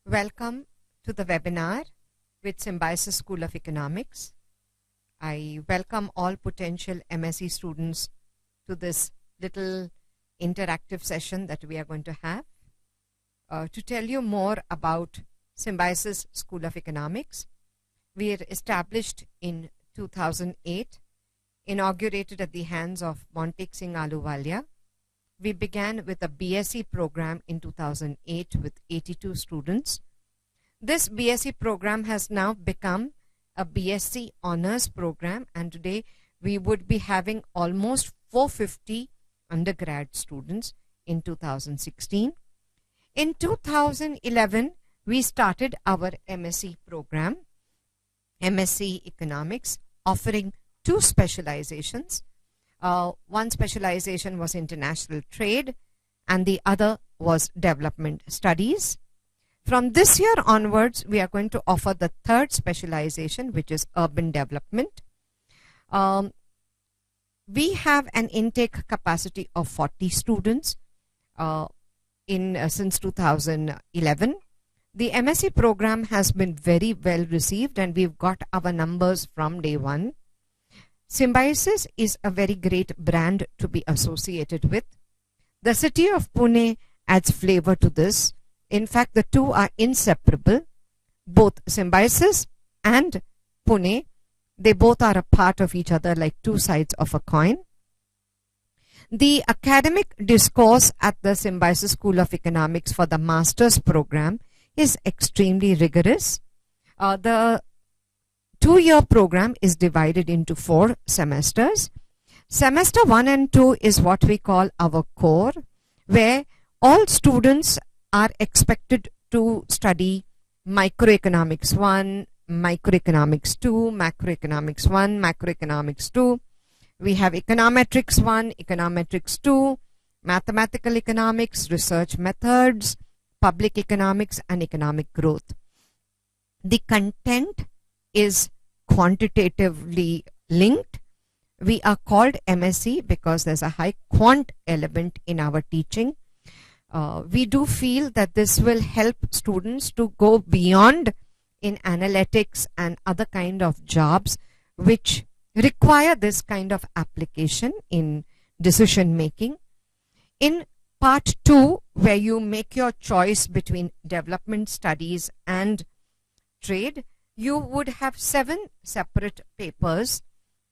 Welcome to the webinar with Symbiosis School of Economics. I welcome all potential MSc students to this little interactive session that we are going to have. To tell you more about Symbiosis School of Economics, we are established in 2008, inaugurated at the hands of Montek Singh Ahluwalia. We began with a BSc program in 2008 with 82 students. This BSc program has now become a BSc honors program, and today we would be having almost 450 undergrad students in 2016. In 2011, we started our MSc program, MSc Economics, offering two specializations. One specialization was international trade and the other was development studies. From this year onwards, we are going to offer the third specialization, which is urban development. We have an intake capacity of 40 students since 2011. The MSc program has been very well received and we've got our numbers from day one. Symbiosis is a very great brand to be associated with. The city of Pune adds flavor to this. In fact, the two are inseparable. Both Symbiosis and Pune, they both are a part of each other like two sides of a coin. The academic discourse at the Symbiosis School of Economics for the master's program is extremely rigorous. The two-year program is divided into 4 semesters. Semester 1 and 2 is what we call our core, where all students are expected to study microeconomics 1, microeconomics 2, macroeconomics 1, macroeconomics 2. We have econometrics 1, econometrics 2, mathematical economics, research methods, public economics, and economic growth. The content is quantitatively linked. We are called MSc because there's a high quant element in our teaching. We do feel that this will help students to go beyond in analytics and other kind of jobs which require this kind of application in decision making. In part 2, where you make your choice between development studies and trade, you would have 7 separate papers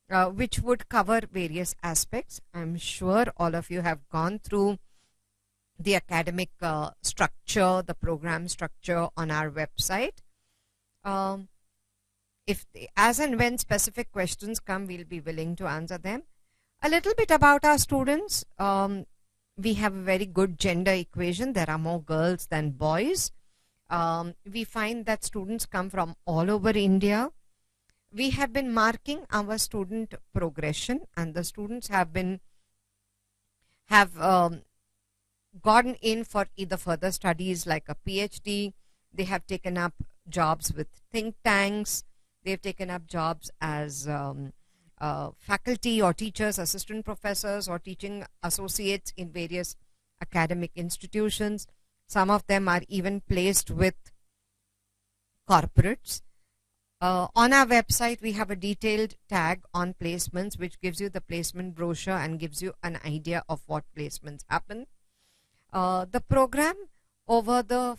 which would cover various aspects. I'm sure all of you have gone through the academic structure, the program structure on our website. As and when specific questions come, we'll be willing to answer them. A little bit about our students. We have a very good gender equation. There are more girls than boys. We find that students come from all over India. We have been marking our student progression, and the students have gone in for either further studies like a PhD. They have taken up jobs with think tanks. They've taken up jobs as faculty or teachers, assistant professors, or teaching associates in various academic institutions. Some of them are even placed with corporates. On our website, we have a detailed tag on placements, which gives you the placement brochure and gives you an idea of what placements happen. The program over the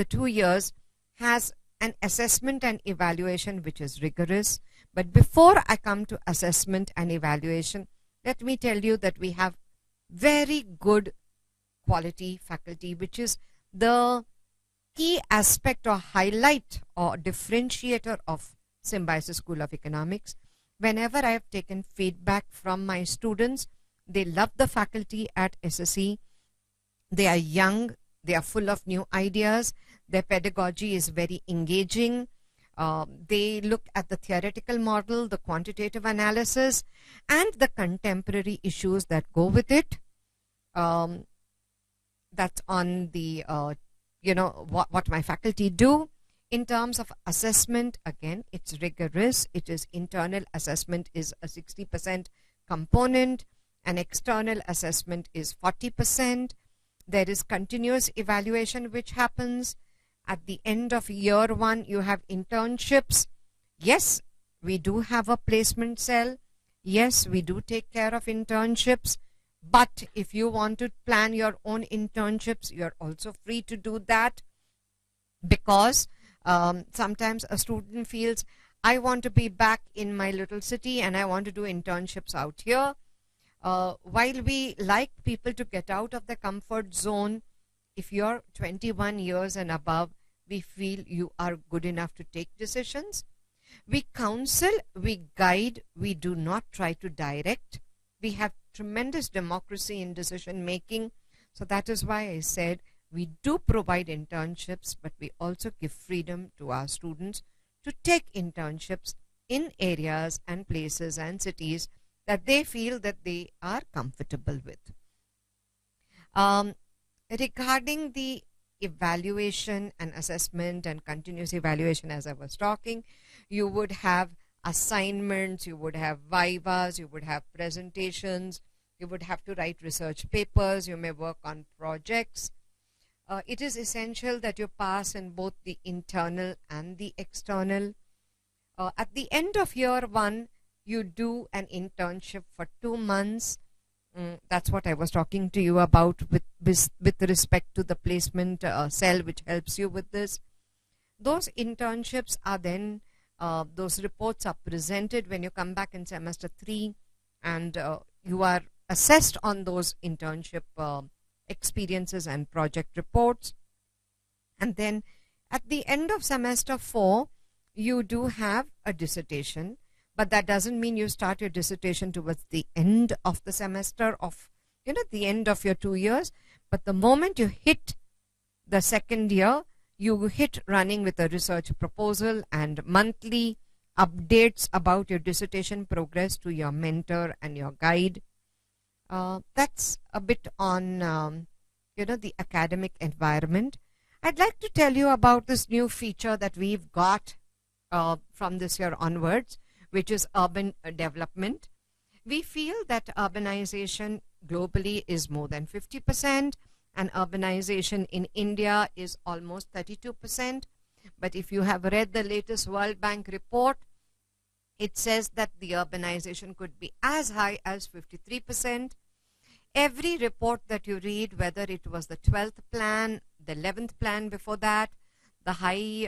2 years has an assessment and evaluation which is rigorous. But before I come to assessment and evaluation, let me tell you that we have very good quality faculty, which is the key aspect or highlight or differentiator of Symbiosis School of Economics. Whenever I have taken feedback from my students, they love the faculty at SSE. They are young, they are full of new ideas, their pedagogy is very engaging. They look at the theoretical model, the quantitative analysis, and the contemporary issues that go with it. That's on the, what my faculty do. In terms of assessment, again, it's rigorous. It is internal assessment is a 60% component, and external assessment is 40%. There is continuous evaluation which happens, At the end of year 1, you have internships. Yes, we do have a placement cell. Yes, we do take care of internships. But if you want to plan your own internships, you're also free to do that, because sometimes a student feels, I want to be back in my little city and I want to do internships out here. While we like people to get out of the comfort zone, if you're 21 years and above, we feel you are good enough to take decisions. We counsel, we guide, we do not try to direct. We have tremendous democracy in decision making. So that is why I said we do provide internships, but we also give freedom to our students to take internships in areas and places and cities that they feel that they are comfortable with. Regarding the evaluation and assessment and continuous evaluation, as I was talking, you would have assignments, you would have vivas, you would have presentations, you would have to write research papers, you may work on projects. It is essential that you pass in both the internal and the external. At the end of year 1, you do an internship for 2 months. That's what I was talking to you about with respect to the placement cell, which helps you with this. Those internships are then, those reports are presented when you come back in semester 3, and you are assessed on those internship experiences and project reports. And then at the end of semester 4, you do have a dissertation, but that doesn't mean you start your dissertation towards the end of the semester, of the end of your 2 years. But the moment you hit the second year, you hit running with a research proposal and monthly updates about your dissertation progress to your mentor and your guide. That's a bit on the academic environment. I'd like to tell you about this new feature that we've got from this year onwards, which is urban development. We feel that urbanization globally is more than 50%, and urbanization in India is almost 32%. But if you have read the latest World Bank report, it says that the urbanization could be as high as 53%. Every report that you read, whether it was the 12th plan, the 11th plan before that, the high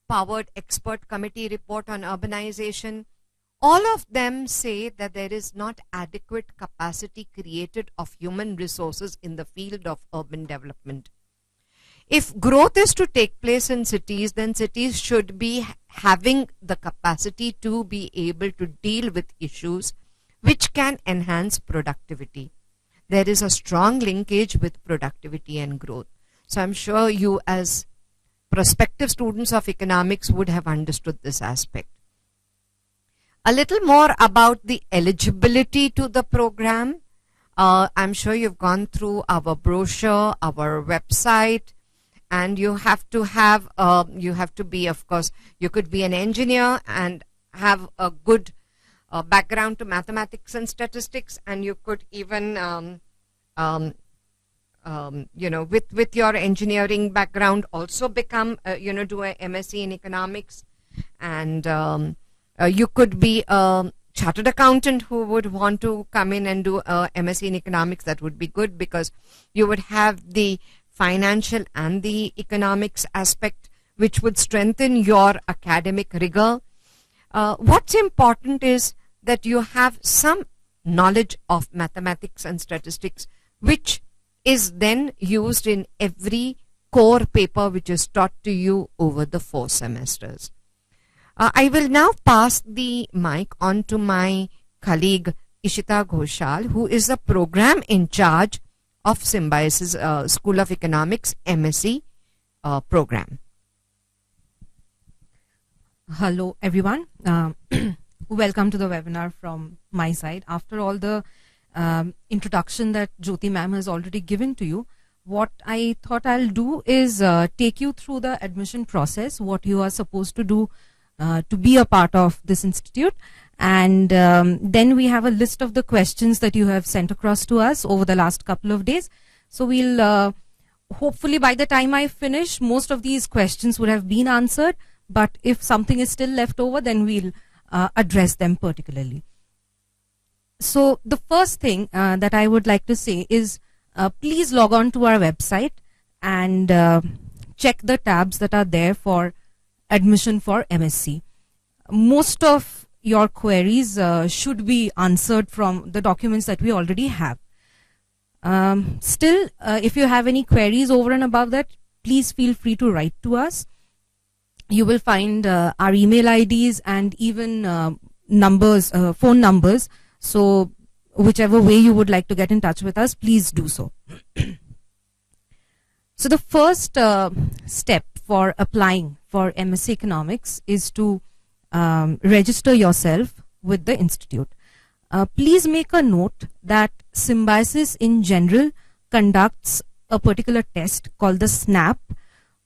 powered expert committee report on urbanization, all of them say that there is not adequate capacity created of human resources in the field of urban development. If growth is to take place in cities, then cities should be having the capacity to be able to deal with issues which can enhance productivity. There is a strong linkage with productivity and growth. So I'm sure you, as prospective students of economics, would have understood this aspect. A little more about the eligibility to the program. I'm sure you've gone through our brochure, our website, and you have to have, you have to be, of course, you could be an engineer and have a good background to mathematics and statistics, and you could even, with your engineering background also become, do a MSc in economics, and you could be a chartered accountant who would want to come in and do a MSc in economics. That would be good because you would have the financial and the economics aspect, which would strengthen your academic rigor. What's important is that you have some knowledge of mathematics and statistics, which is then used in every core paper which is taught to you over the 4 semesters. I will now pass the mic on to my colleague Ishita Ghoshal, who is the program in charge of Symbiosis School of Economics MSc program. Hello everyone. Welcome to the webinar from my side. After all the introduction that Jyoti ma'am has already given to you, what I thought I'll do is take you through the admission process, what you are supposed to do to be a part of this institute, and then we have a list of the questions that you have sent across to us over the last couple of days. So we'll hopefully by the time I finish, most of these questions would have been answered. But if something is still left over, then we'll address them particularly. So the first thing that I would like to say is please log on to our website and check the tabs that are there for admission for MSc. Most of your queries should be answered from the documents that we already have. Still, if you have any queries over and above that, please feel free to write to us. You will find our email IDs and even numbers, phone numbers. So whichever way you would like to get in touch with us, please do so. So the first step for applying for MSc Economics is to register yourself with the institute. Please make a note that Symbiosis in general conducts a particular test called the SNAP,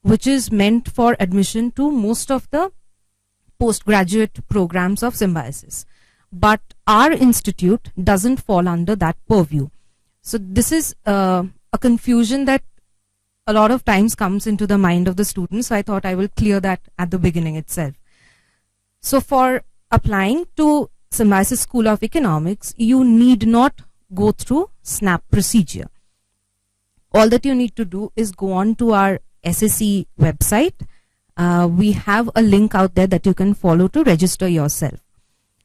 which is meant for admission to most of the postgraduate programs of Symbiosis. But our institute doesn't fall under that purview. So this is a confusion that a lot of times comes into the mind of the students. So I thought I will clear that at the beginning itself. So for applying to Symbiosis School of Economics, you need not go through SNAP procedure. All that you need to do is go on to our SSE website. We have a link out there that you can follow to register yourself.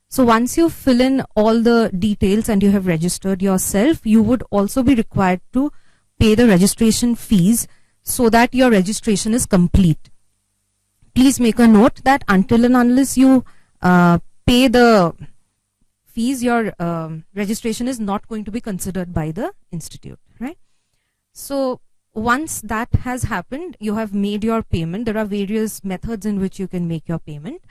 So once you fill in all the details and you have registered yourself, you would also be required to pay the registration fees so that your registration is complete. Please make a note that until and unless you pay the fees, your registration is not going to be considered by the institute, right? So once that has happened, you have made your payment. There are various methods in which you can make your payment.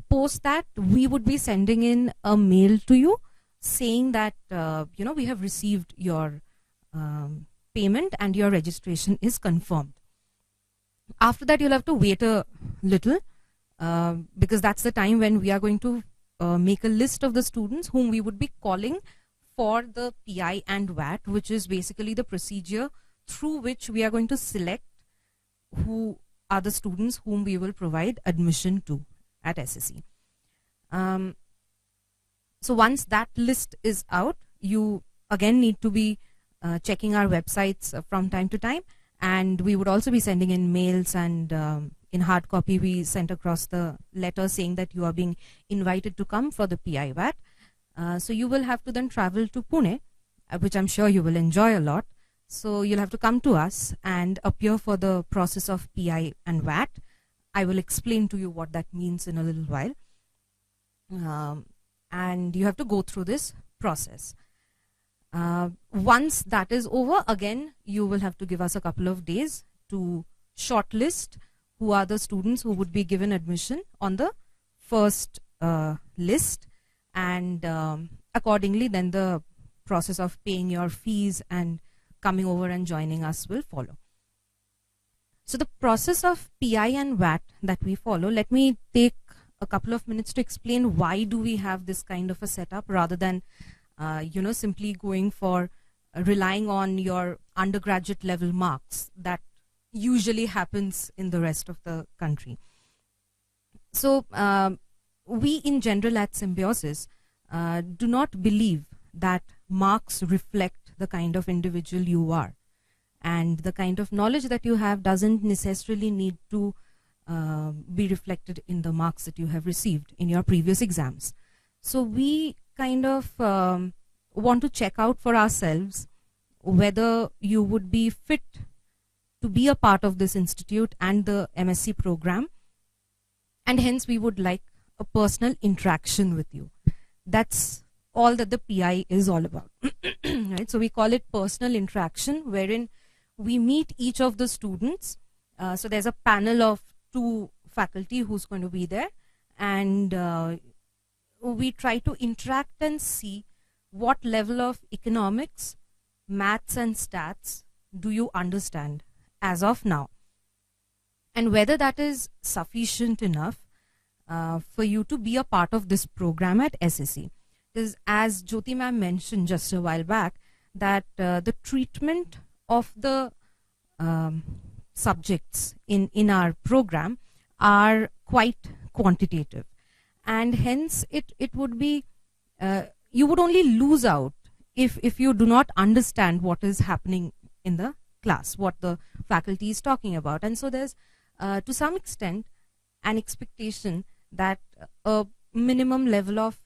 Post that, we would be sending in a mail to you saying that we have received your payment and your registration is confirmed. After that, you'll have to wait a little because that's the time when we are going to make a list of the students whom we would be calling for the PI and VAT, which is basically the procedure through which we are going to select who are the students whom we will provide admission to at SSE. So once that list is out, you again need to be checking our websites from time to time, and we would also be sending in mails, and in hard copy we sent across the letter saying that you are being invited to come for the PI VAT. So you will have to then travel to Pune, which I'm sure you will enjoy a lot. So you'll have to come to us and appear for the process of PI and VAT. I will explain to you what that means in a little while. And you have to go through this process. Once that is over, again, you will have to give us a couple of days to shortlist who are the students who would be given admission on the first list. And accordingly, then the process of paying your fees and coming over and joining us will follow. So the process of PI and VAT that we follow, let me take a couple of minutes to explain why do we have this kind of a setup rather than simply going for relying on your undergraduate level marks that usually happens in the rest of the country. So we in general at Symbiosis do not believe that marks reflect the kind of individual you are, and the kind of knowledge that you have doesn't necessarily need to be reflected in the marks that you have received in your previous exams. So we kind of want to check out for ourselves whether you would be fit to be a part of this institute and the MSc program, and hence we would like a personal interaction with you. That's all that the PI is all about. Right? So we call it personal interaction, wherein we meet each of the students. So there's a panel of 2 faculty who's going to be there, and we try to interact and see what level of economics, maths and stats do you understand as of now, and whether that is sufficient enough for you to be a part of this program at SSE. Because as Jyoti ma'am mentioned just a while back, that the treatment of the subjects in our program are quite quantitative, and hence it would be you would only lose out if you do not understand what is happening in the class, what the faculty is talking about. And so there's to some extent an expectation that a minimum level of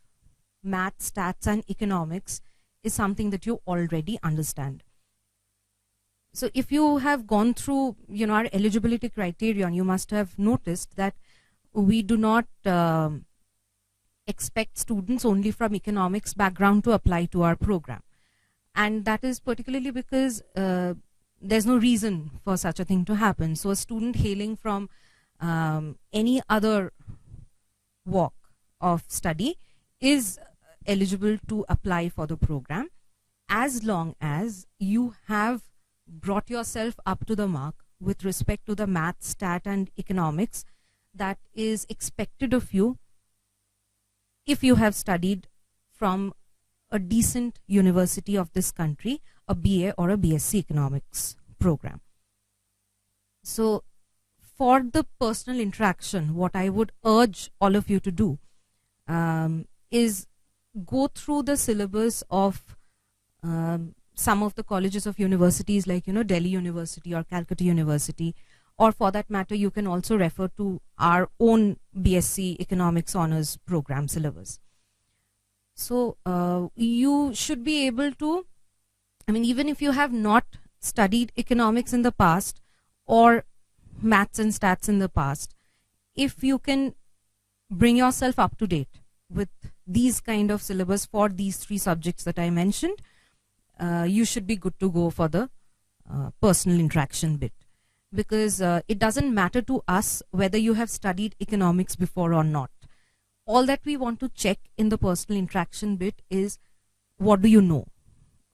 math, stats and economics is something that you already understand. So if you have gone through, our eligibility criterion, you must have noticed that we do not expect students only from economics background to apply to our program. And that is particularly because there's no reason for such a thing to happen. So a student hailing from any other walk of study is eligible to apply for the program, as long as you have brought yourself up to the mark with respect to the math, stat and economics that is expected of you if you have studied from a decent university of this country, a BA or a BSc economics program. So for the personal interaction, what I would urge all of you to do is go through the syllabus of some of the colleges of universities like Delhi University or Calcutta University, or for that matter you can also refer to our own BSc Economics Honours program syllabus. So you should be able to, even if you have not studied economics in the past or maths and stats in the past, if you can bring yourself up to date with these kind of syllabus for these 3 subjects that I mentioned, you should be good to go for the personal interaction bit, because it doesn't matter to us whether you have studied economics before or not. All that we want to check in the personal interaction bit is, what do you know?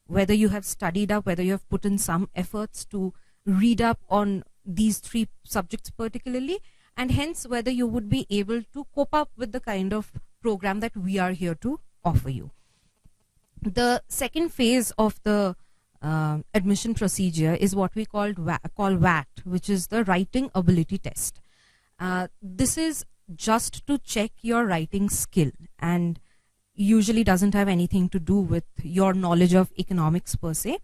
Whether you have studied up, whether you have put in some efforts to read up on these 3 subjects particularly, and hence whether you would be able to cope up with the kind of program that we are here to offer you. The second phase of the admission procedure is what we call WAT, which is the writing ability test. This is just to check your writing skill and usually doesn't have anything to do with your knowledge of economics per se,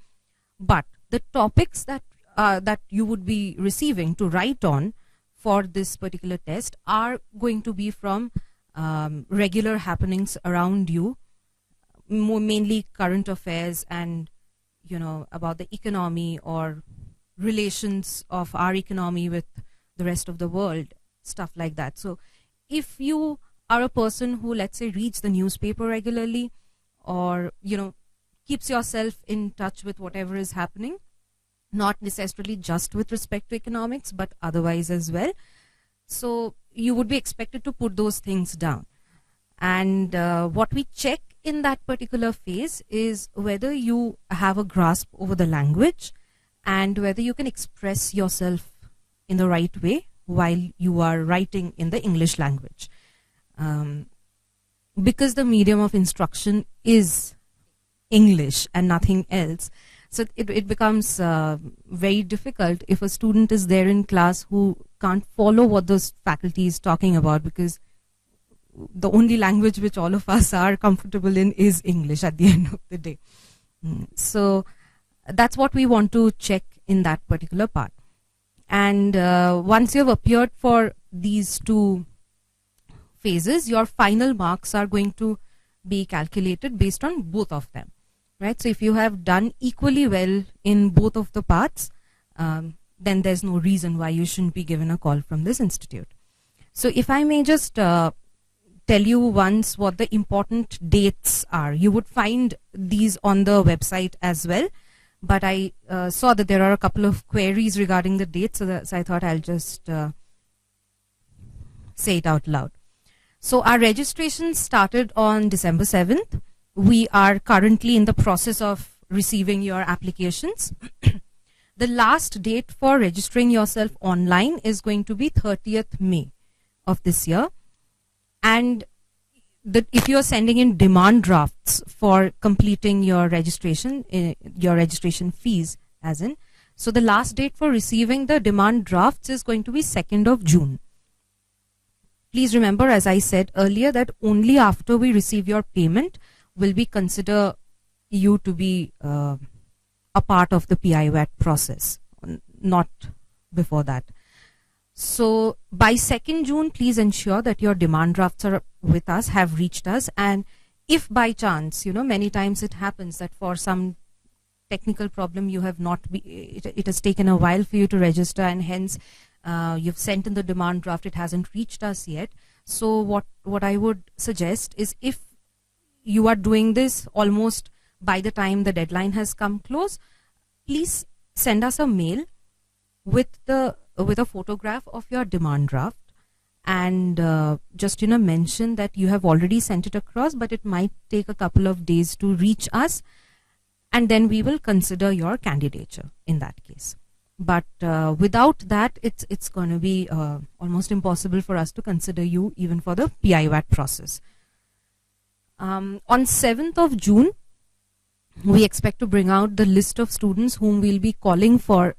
but the topics that you would be receiving to write on for this particular test are going to be from regular happenings around you, mainly current affairs and about the economy or relations of our economy with the rest of the world, stuff like that. So if you are a person who, let's say, reads the newspaper regularly, or keeps yourself in touch with whatever is happening, not necessarily just with respect to economics but otherwise as well, so you would be expected to put those things down. And what we check in that particular phase is whether you have a grasp over the language and whether you can express yourself in the right way while you are writing in the English language. Because the medium of instruction is English and nothing else, so it becomes very difficult if a student is there in class who can't follow what the faculty is talking about, because the only language which all of us are comfortable in is English at the end of the day. So that's what we want to check in that particular part. And once you have appeared for these 2 phases, your final marks are going to be calculated based on both of them, right? So if you have done equally well in both of the parts, then there's no reason why you shouldn't be given a call from this institute. So if I may just tell you once what the important dates are. You would find these on the website as well, but I saw that there are a couple of queries regarding the dates, so I thought I'll just say it out loud. So our registration started on December 7th. We are currently in the process of receiving your applications. The last date for registering yourself online is going to be 30th May of this year. And if you're sending in demand drafts for completing your registration fees, as in, So the last date for receiving the demand drafts is going to be 2nd of June. Please remember, as I said earlier, that only after we receive your payment will we consider you to be a part of the PIVAT process, not before that. So by 2nd June, please ensure that your demand drafts are with us, have reached us. And if by chance, many times it happens that for some technical problem you have not it has taken a while for you to register, and hence you've sent in the demand draft, it hasn't reached us yet. So what I would suggest is, if you are doing this almost by the time the deadline has come close, please send us a mail with a photograph of your demand draft, and just mention that you have already sent it across, but it might take a couple of days to reach us, and then we will consider your candidature in that case. But without that, it's going to be almost impossible for us to consider you even for the PIVAT process. On 7th of June, we expect to bring out the list of students whom we'll be calling for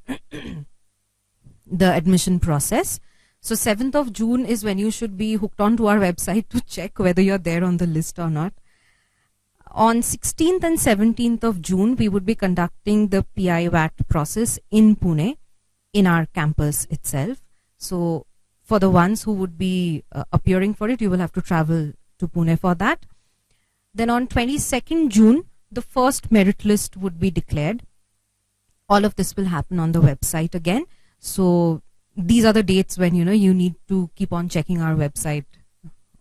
the admission process. So 7th of June is when you should be hooked onto our website to check whether you're there on the list or not. On 16th and 17th of June, we would be conducting the PIVAT process in Pune, in our campus itself. So for the ones who would be appearing for it, you will have to travel to Pune for that. Then on 22nd June, the first merit list would be declared. All of this will happen on the website again. So these are the dates when you need to keep on checking our website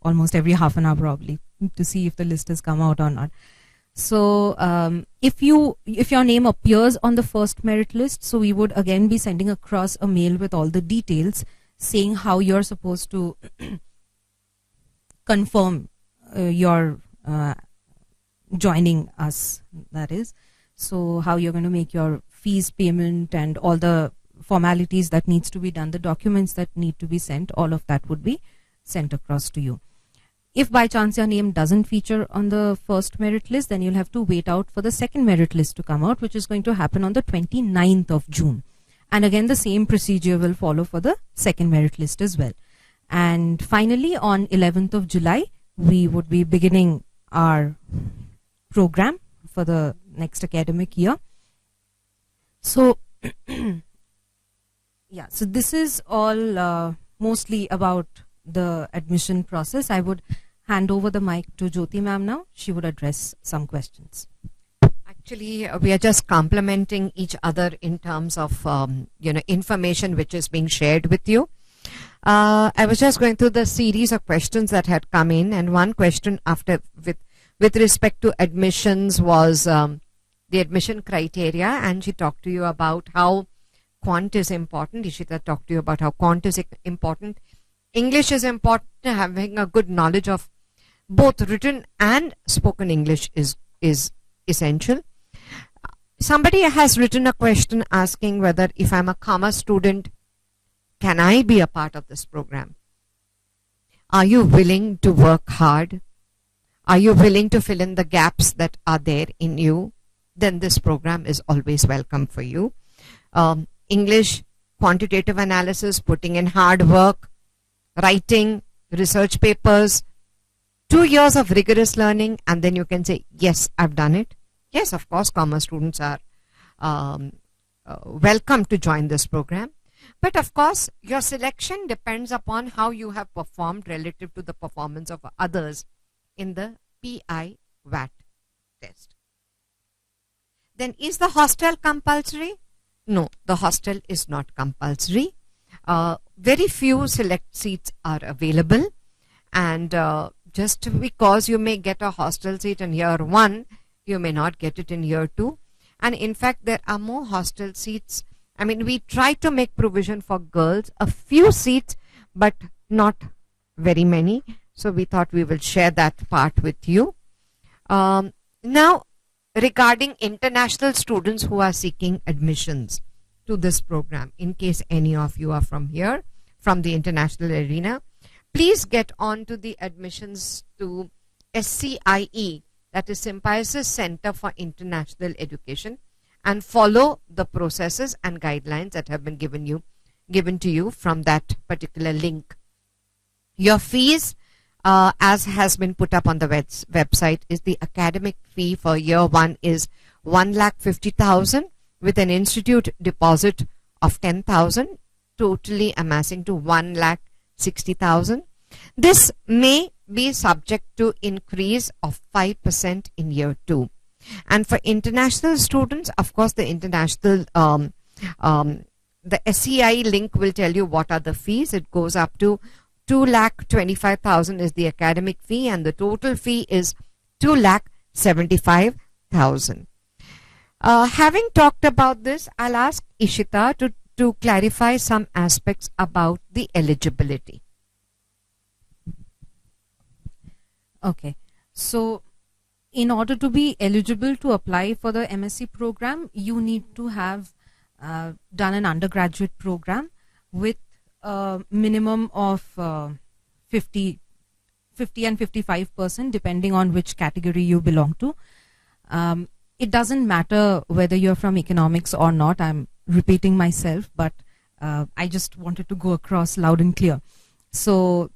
almost every half an hour probably to see if the list has come out or not. So if your name appears on the first merit list, so we would again be sending across a mail with all the details saying how you're supposed to confirm your joining us, that is. So how you're going to make your fees payment and all the formalities that needs to be done, the documents that need to be sent, all of that would be sent across to you. If by chance your name doesn't feature on the first merit list, then you'll have to wait out for the second merit list to come out, which is going to happen on the 29th of June. And again, the same procedure will follow for the second merit list as well. And finally, on 11th of July, we would be beginning our program for the next academic year. So yeah, so this is all mostly about the admission process. I would hand over the mic to Jyoti ma'am now. She would address some questions. Actually, we are just complementing each other in terms of information which is being shared with you. I was just going through the series of questions that had come in, and one question with respect to admissions was the admission criteria, and she talked to you about how quant is important. Ishita talked to you about how quant is important. English is important. Having a good knowledge of both written and spoken English is essential. Somebody has written a question asking whether if I'm a commerce student, can I be a part of this program? Are you willing to work hard? Are you willing to fill in the gaps that are there in you? Then this program is always welcome for you. English, quantitative analysis, putting in hard work, writing, research papers, 2 years of rigorous learning, and then you can say, yes, I've done it. Yes, of course, commerce students are welcome to join this program. But of course, your selection depends upon how you have performed relative to the performance of others in the PIVAT test. Then, is the hostel compulsory? No, the hostel is not compulsory. Very few select seats are available, and just because you may get a hostel seat in year 1, you may not get it in year 2. And in fact, there are more hostel seats. I mean, we try to make provision for girls, a few seats, but not very many. So we thought we will share that part with you. Now, regarding international students who are seeking admissions to this program, in case any of you are from here, from the international arena, please get on to the admissions to SCIE, that is Symbiosis Center for International Education, and follow the processes and guidelines that have been given to you from that particular link. Your fees, as has been put up on the website, is the academic fee for year 1 is 1,50,000 with an institute deposit of 10,000, totally amassing to 1,60,000. This may be subject to increase of 5% in year 2. And for international students, of course, the international the SEI link will tell you what are the fees. It goes up to 2,25,000 is the academic fee, and the total fee is 2,75,000. Having talked about this, I'll ask Ishita to clarify some aspects about the eligibility. Okay, so in order to be eligible to apply for the MSc program, you need to have done an undergraduate program with a minimum of 50 and 55%, depending on which category you belong to. It doesn't matter whether you're from economics or not. I'm repeating myself, but I just wanted to go across loud and clear. So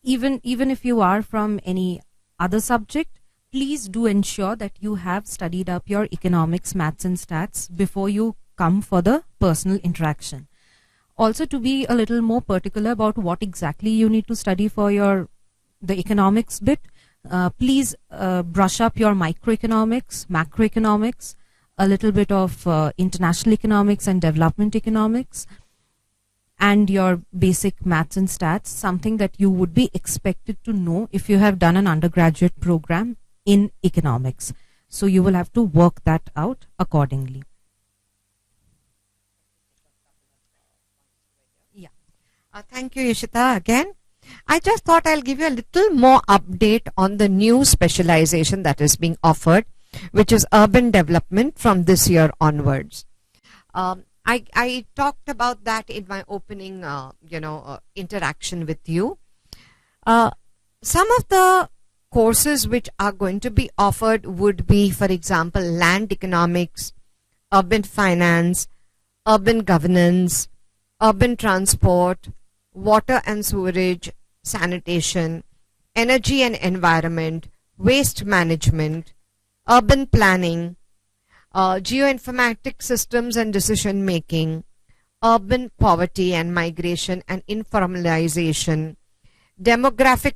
even if you are from any other subject, please do ensure that you have studied up your economics, maths and stats before you come for the personal interaction. Also, to be a little more particular about what exactly you need to study for the economics bit, please brush up your microeconomics, macroeconomics, a little bit of international economics and development economics, and your basic maths and stats, something that you would be expected to know if you have done an undergraduate program in economics. So you will have to work that out accordingly. Yeah. Thank you, Ishita, again. I just thought I'll give you a little more update on the new specialization that is being offered, which is urban development from this year onwards. I talked about that in my opening, interaction with you. Some of the courses which are going to be offered would be, for example, land economics, urban finance, urban governance, urban transport, water and sewerage, sanitation, energy and environment, waste management, urban planning, geoinformatic systems and decision making, urban poverty and migration and informalization, demography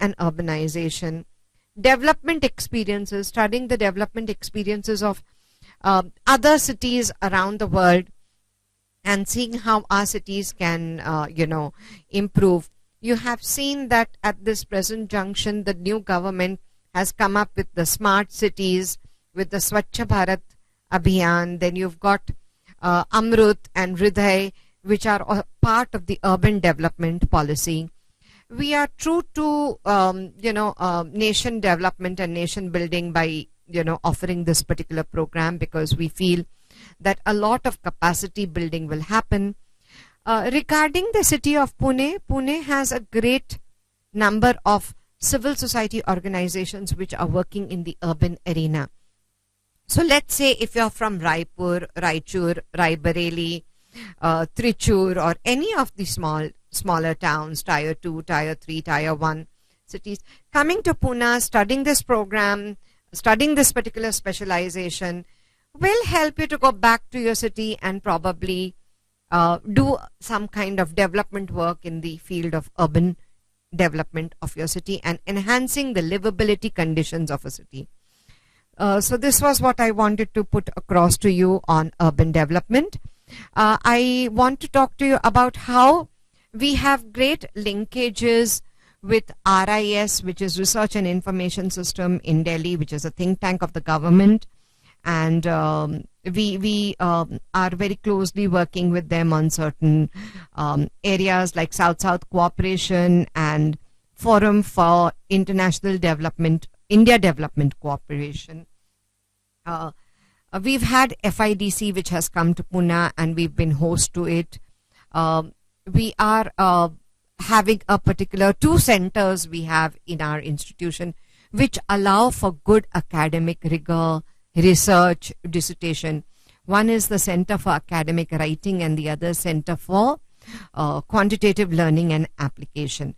and urbanization, development experiences, studying the development experiences of other cities around the world and seeing how our cities can, improve. You have seen that at this present junction, the new government has come up with the smart cities, with the Swachh Bharat Abhiyan. Then you've got Amrut and Hriday, which are part of the urban development policy. We are true to, nation development and nation building by, offering this particular program, because we feel that a lot of capacity building will happen. Regarding the city of Pune, Pune has a great number of civil society organizations which are working in the urban arena. So let's say if you're from Raipur, Raichur, Raebareli, Trichur, or any of the smaller towns, tier 2, tier 3, tier 1 cities, coming to Pune, studying this program, studying this particular specialization will help you to go back to your city and probably do some kind of development work in the field of urban development of your city and enhancing the livability conditions of a city. So this was what I wanted to put across to you on urban development. I want to talk to you about how we have great linkages with RIS, which is Research and Information System in Delhi, which is a think tank of the government. And we are very closely working with them on certain areas like South-South Cooperation and Forum for International Development, India Development Cooperation. We've had FIDC, which has come to Pune, and we've been host to it. We are having a particular 2 centers we have in our institution, which allow for good academic rigor, research, dissertation. One is the Center for Academic Writing and the other Center for Quantitative Learning and Application.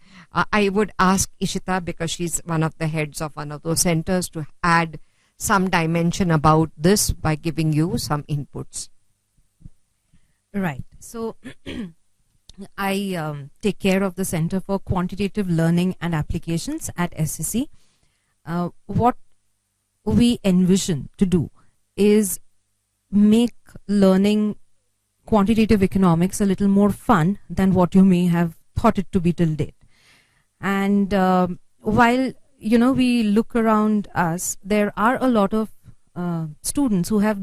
I would ask Ishita, because she's one of the heads of one of those centers, to add some dimension about this by giving you some inputs. Right. So I take care of the Center for Quantitative Learning and Applications at SSC. What we envision to do is make learning quantitative economics a little more fun than what you may have thought it to be till date. And while we look around us, there are a lot of students who have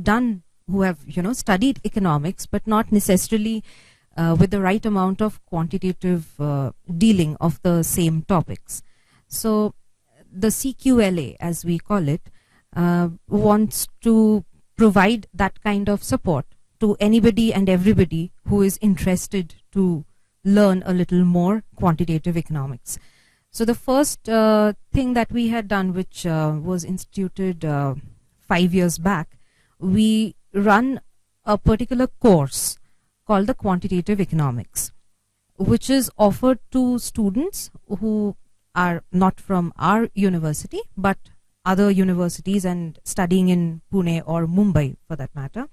studied economics, but not necessarily with the right amount of quantitative dealing of the same topics. So the CQLA, as we call it, wants to provide that kind of support to anybody and everybody who is interested to learn a little more quantitative economics. So the first thing that we had done, which was instituted 5 years back, we run a particular course called the Quantitative Economics, which is offered to students who are not from our university, but other universities and studying in Pune or Mumbai for that matter.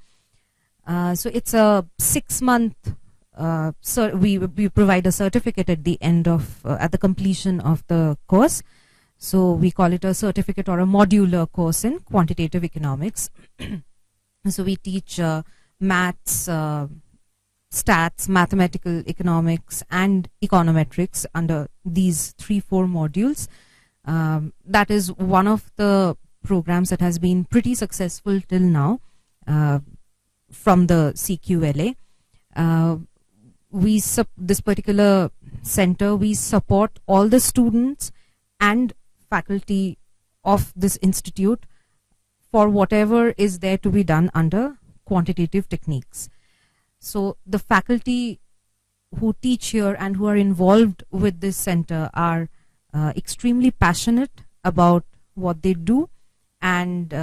So it's a 6-month, we provide a certificate at the end of, at the completion of the course. So we call it a certificate or a modular course in quantitative economics. So we teach maths, stats, mathematical economics, and econometrics under these 3-4 modules. That is one of the programs that has been pretty successful till now from the CQLA. This particular center, we support all the students and faculty of this institute for whatever is there to be done under quantitative techniques. So the faculty who teach here and who are involved with this center are extremely passionate about what they do, and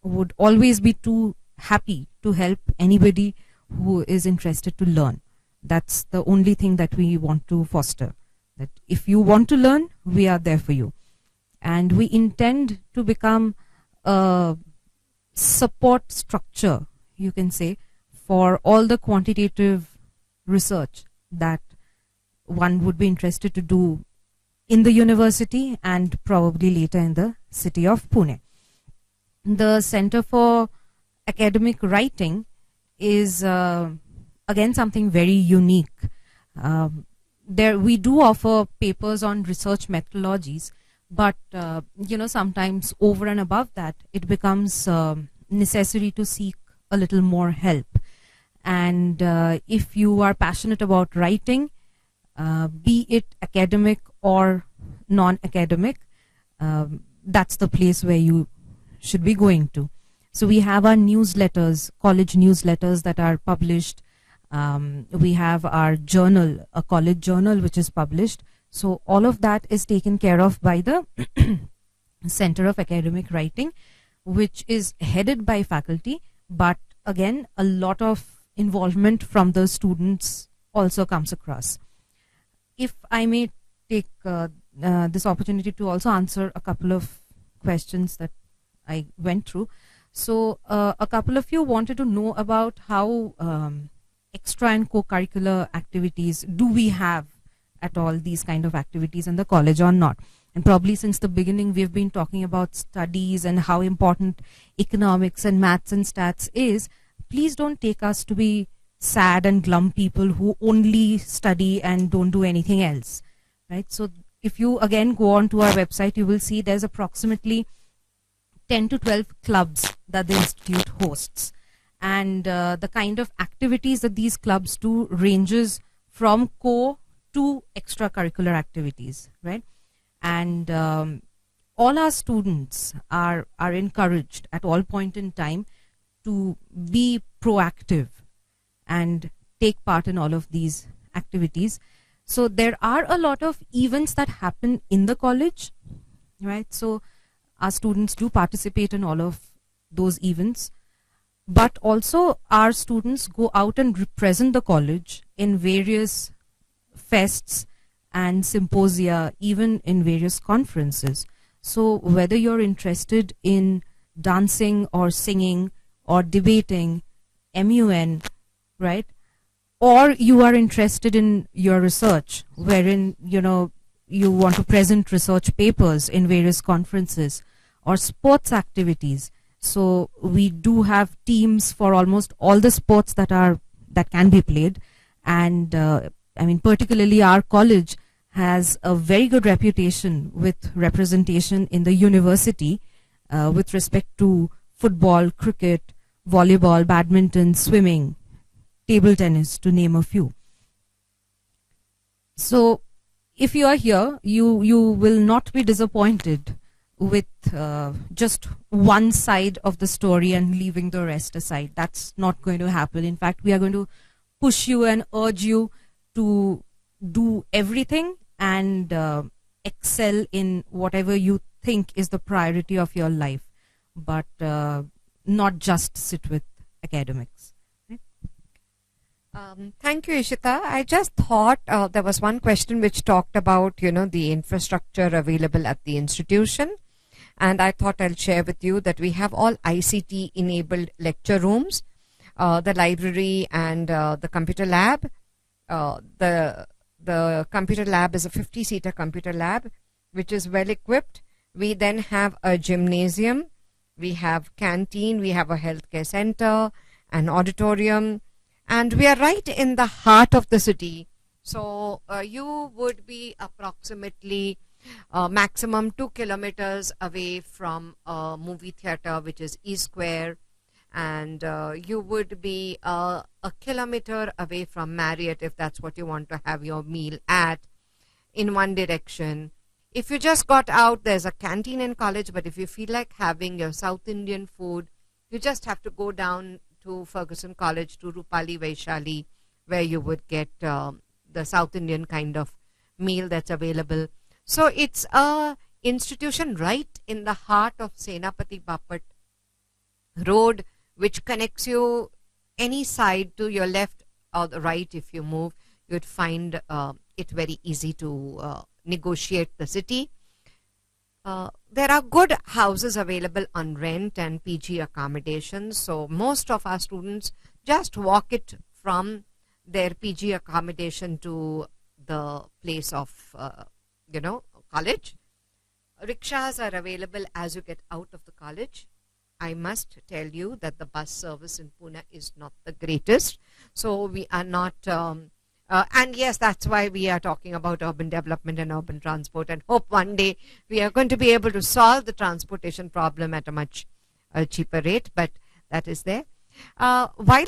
would always be too happy to help anybody who is interested to learn. That's the only thing that we want to foster, that if you want to learn, we are there for you. And we intend to become a support structure, you can say, for all the quantitative research that one would be interested to do in the university and probably later in the city of Pune. The Center for Academic Writing is again something very unique. There we do offer papers on research methodologies, but sometimes over and above that, it becomes necessary to seek a little more help. And if you are passionate about writing, be it academic or non-academic, that's the place where you should be going to. So we have our newsletters, college newsletters that are published. We have our journal, a college journal, which is published. So all of that is taken care of by the Center of Academic Writing, which is headed by faculty, but again, a lot of involvement from the students also comes across. If I may take this opportunity to also answer a couple of questions that I went through. So a couple of you wanted to know about how extra and co-curricular activities, do we have at all these kind of activities in the college or not? And probably since the beginning we've been talking about studies and how important economics and maths and stats is. Please don't take us to be sad and glum people who only study and don't do anything else, right? So if you again go on to our website, you will see there's approximately 10 to 12 clubs that the institute hosts, and the kind of activities that these clubs do ranges from core to extracurricular activities, right? And all our students are encouraged at all point in time to be proactive and take part in all of these activities. So there are a lot of events that happen in the college, right? So our students do participate in all of those events. But also our students go out and represent the college in various fests and symposia, even in various conferences. So whether you're interested in dancing or singing or debating, MUN, right? Or you are interested in your research, wherein, you want to present research papers in various conferences, or sports activities. So we do have teams for almost all the sports that can be played. And particularly our college has a very good reputation with representation in the university with respect to football, cricket, volleyball, badminton, swimming, table tennis, to name a few. So if you are here, you will not be disappointed with just one side of the story and leaving the rest aside. That's not going to happen. In fact, we are going to push you and urge you to do everything and excel in whatever you think is the priority of your life, but not just sit with academics. Thank you, Ishita. I just thought there was one question which talked about, the infrastructure available at the institution. And I thought I'll share with you that we have all ICT enabled lecture rooms, the library and the computer lab. The computer lab is a 50-seater computer lab, which is well equipped. We then have a gymnasium. We have canteen. We have a healthcare center, an auditorium. And we are right in the heart of the city. So you would be approximately maximum 2 kilometers away from a movie theater, which is E Square. And you would be a kilometer away from Marriott, if that's what you want to have your meal at, in one direction. If you just got out, there's a canteen in college. But if you feel like having your South Indian food, you just have to go down to Ferguson College, to Rupali Vaishali, where you would get the South Indian kind of meal that's available. So it's a institution right in the heart of Senapati Bapat Road, which connects you any side to your left or the right. If you move, you'd find it very easy to negotiate the city. There are good houses available on rent and PG accommodations. So most of our students just walk it from their PG accommodation to the place of, college. Rickshaws are available as you get out of the college. I must tell you that the bus service in Pune is not the greatest. So we are not... and yes, that's why we are talking about urban development and urban transport, and hope one day we are going to be able to solve the transportation problem at a much cheaper rate, but that is there. While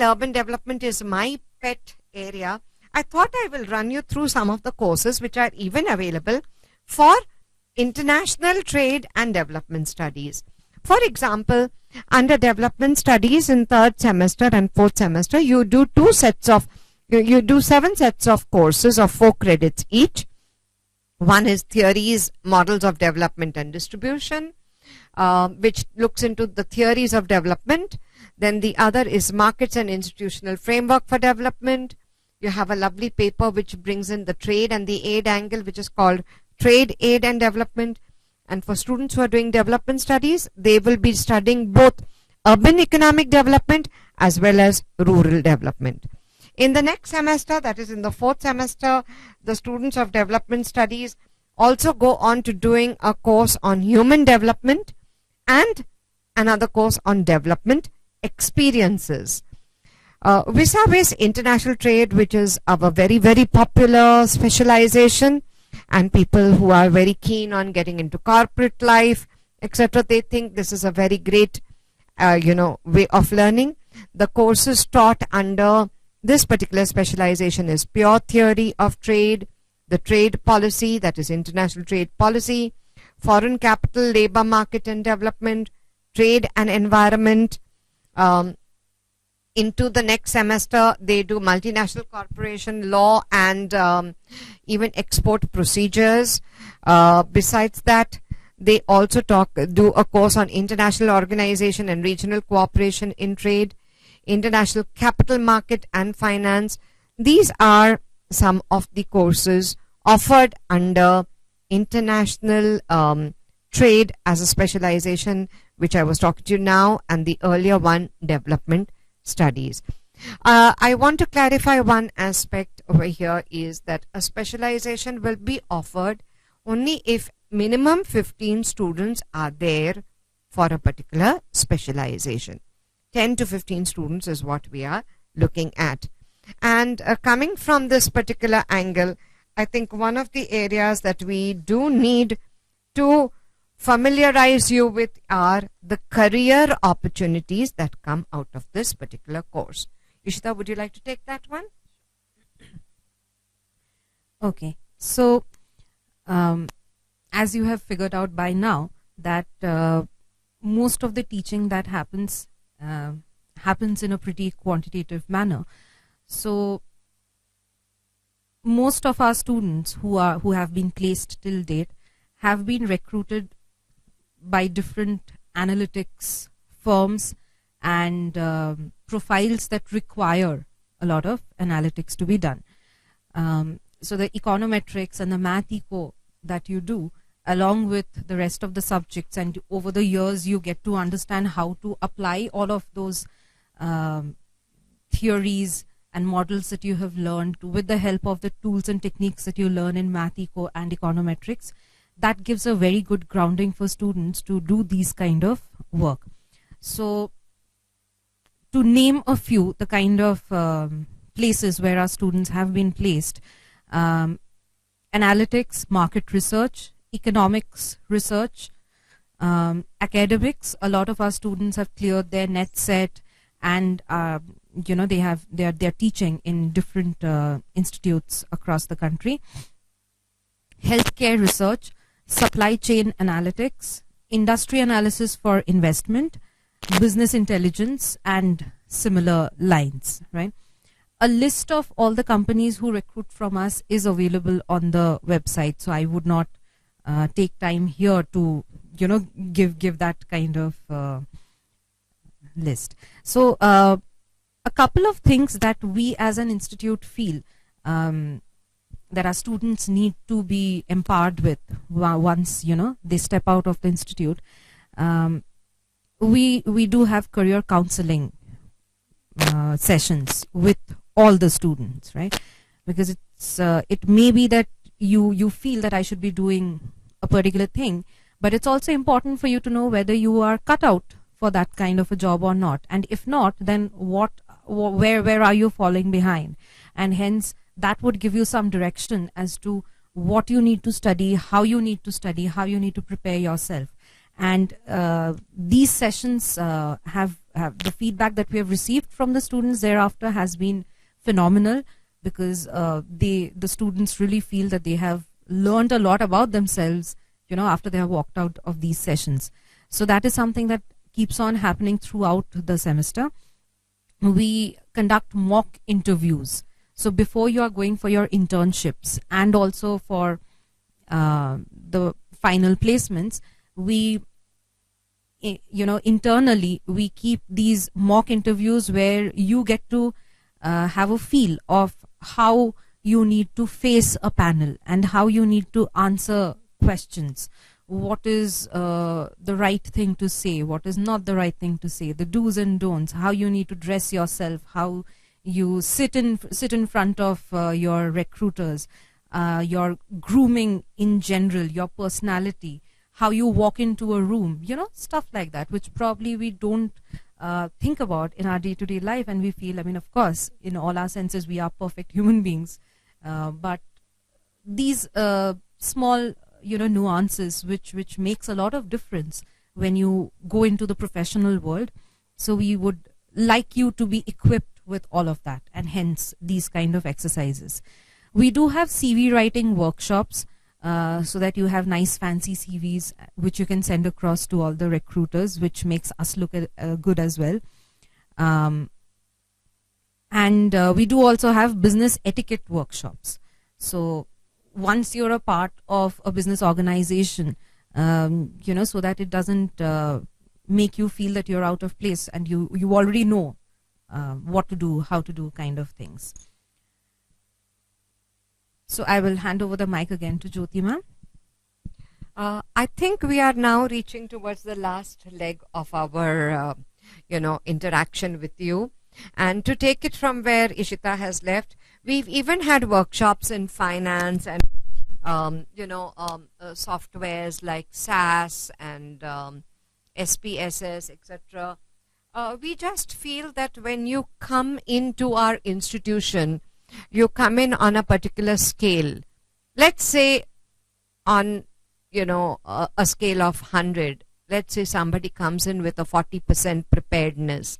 urban development is my pet area, I thought I will run you through some of the courses which are even available for international trade and development studies. For example, under development studies in 3rd semester and 4th semester, you do 7 sets of courses of 4 credits each. One is theories, models of development and distribution, which looks into the theories of development. Then the other is markets and institutional framework for development. You have a lovely paper which brings in the trade and the aid angle, which is called Trade, Aid and Development. And for students who are doing development studies, they will be studying both urban economic development as well as rural development. In the next semester, that is in the 4th semester, the students of development studies also go on to doing a course on human development and another course on development experiences. Vis-a-vis international trade, which is our very, very popular specialization, and people who are very keen on getting into corporate life, etc., they think this is a very great, way of learning. The courses taught under this particular specialization is pure theory of trade, the trade policy, that is international trade policy, foreign capital, labor market and development, trade and environment. Into the next semester, they do multinational corporation law and even export procedures. Besides that, They also do a course on international organization and regional cooperation in trade, international capital market and finance. These are some of the courses offered under international trade as a specialization, which I was talking to you now, and the earlier one, development studies. I want to clarify one aspect over here is that a specialization will be offered only if minimum 15 students are there for a particular specialization. 10 to 15 students is what we are looking at. And coming from this particular angle, I think one of the areas that we do need to familiarize you with are the career opportunities that come out of this particular course. Ishita, would you like to take that one? Okay, so as you have figured out by now that most of the teaching that happens in a pretty quantitative manner. So most of our students who have been placed till date have been recruited by different analytics firms and profiles that require a lot of analytics to be done. So the econometrics and the math eco that you do, along with the rest of the subjects, and over the years you get to understand how to apply all of those theories and models that you have learned with the help of the tools and techniques that you learn in math eco and econometrics. That gives a very good grounding for students to do these kind of work. So to name a few, the kind of places where our students have been placed: analytics, market research, economics research, academics. A lot of our students have cleared their net set, and they're teaching in different institutes across the country. Healthcare research, supply chain analytics, industry analysis for investment, business intelligence, and similar lines, right? A list of all the companies who recruit from us is available on the website, so I would not take time here to give that kind of list. So a couple of things that we as an institute feel that our students need to be empowered with once they step out of the institute. We do have career counseling sessions with all the students, right? Because it may be that you feel that I should be doing a particular thing, but it's also important for you to know whether you are cut out for that kind of a job or not, and if not, then where are you falling behind? And hence that would give you some direction as to what you need to study, how you need to study, how you need to prepare yourself. And these sessions have the feedback that we have received from the students thereafter has been phenomenal, because the students really feel that they have learned a lot about themselves, after they have walked out of these sessions. So that is something that keeps on happening throughout the semester. We conduct mock interviews. So before you are going for your internships and also for the final placements, we internally we keep these mock interviews where you get to have a feel of how you need to face a panel and how you need to answer questions. What is the right thing to say, what is not the right thing to say, the do's and don'ts, how you need to dress yourself, how you sit in front of your recruiters, your grooming in general, your personality, how you walk into a room, stuff like that, which probably we don't think about in our day-to-day life, and we feel, of course, in all our senses we are perfect human beings, but these small nuances which makes a lot of difference when you go into the professional world. So we would like you to be equipped with all of that, and hence these kind of exercises. We do have CV writing workshops, so that you have nice fancy CVs which you can send across to all the recruiters, which makes us look good as well. And we do also have business etiquette workshops. So once you're a part of a business organization, so that it doesn't make you feel that you're out of place, and you already know what to do, how to do, kind of things. So I will hand over the mic again to Jyoti ma'am. I think we are now reaching towards the last leg of our interaction with you, and to take it from where Ishita has left, we've even had workshops in finance and softwares like SAS and SPSS, etc. We just feel that when you come into our institution, you come in on a particular scale. Let's say on a scale of 100. Let's say somebody comes in with a 40% preparedness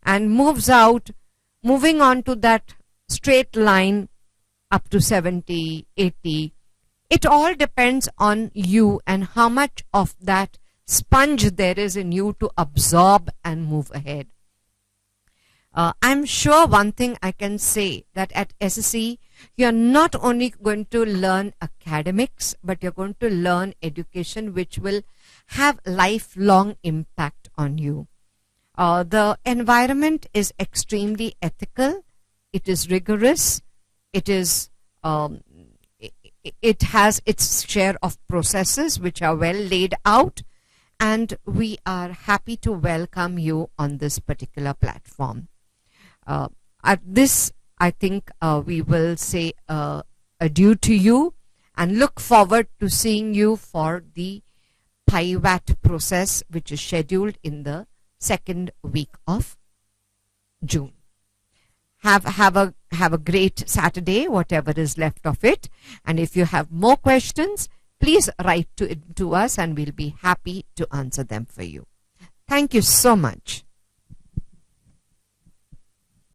and moving on to that straight line up to 70, 80. It all depends on you and how much of that sponge there is in you to absorb and move ahead. I'm sure one thing I can say, that at SSE, you're not only going to learn academics, but you're going to learn education which will have lifelong impact on you. The environment is extremely ethical. It is rigorous. It is it has its share of processes which are well laid out, and we are happy to welcome you on this particular platform. At this, I think we will say adieu to you and look forward to seeing you for the PIVAT process, which is scheduled in the second week of June. Have a great Saturday, whatever is left of it. And if you have more questions, please write to us and we'll be happy to answer them for you. Thank you so much.